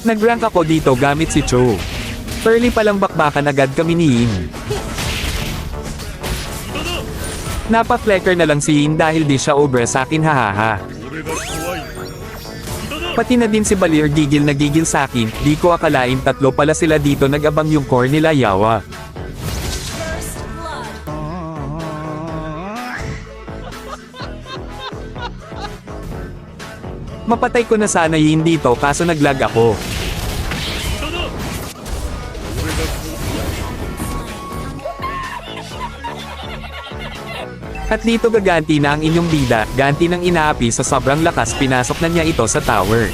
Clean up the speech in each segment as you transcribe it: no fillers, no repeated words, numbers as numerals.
Nag-rank ako dito gamit si Cho. Early palang bakbakan agad kami ni Yin. Napa-flecker na lang si Yin dahil di siya obra sa akin, hahaha. Pati na din si Balir gigil na gigil sa akin, di ko akalain tatlo pala sila dito, nag-abang yung core nila yawa. Mapatay ko na sana Yin dito kaso naglag ako. At dito gaganti na ang inyong bida, ganti ng inaapi sa sobrang lakas, pinasok na niya ito sa tower.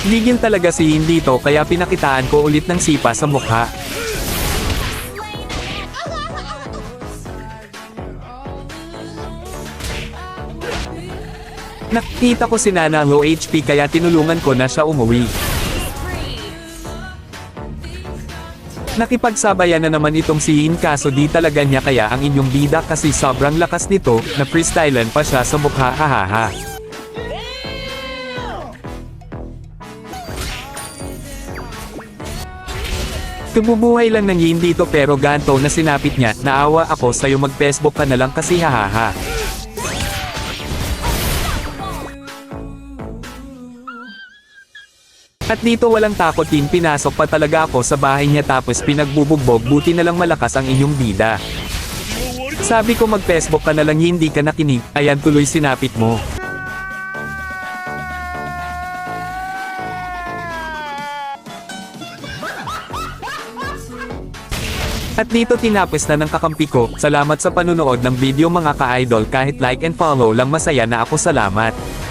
Ligil talaga si Yin dito kaya pinakitaan ko ulit ng sipa sa mukha. Nakita ko si Nana low HP kaya tinulungan ko na siya umuwi. Nakipagsabayan na naman itong si Yin kaso di talaga niya kaya ang inyong bida kasi sobrang lakas nito, na freestylen pa siya sa mukha, hahaha. Tumubuhay lang ng Yin dito pero ganto na sinapit niya, naawa ako sa'yo, mag-Facebook ka na lang kasi, hahaha. At dito walang takot din, pinasok pa talaga ako sa bahay niya tapos pinagbubugbog, buti na lang malakas ang inyong bida. Sabi ko mag-Facebook ka na lang, hindi ka nakinig, ayan tuloy sinapit mo. At dito tinapos na ng kakampi ko, salamat sa panunood ng video mga ka-idol, kahit like and follow lang masaya na ako, salamat.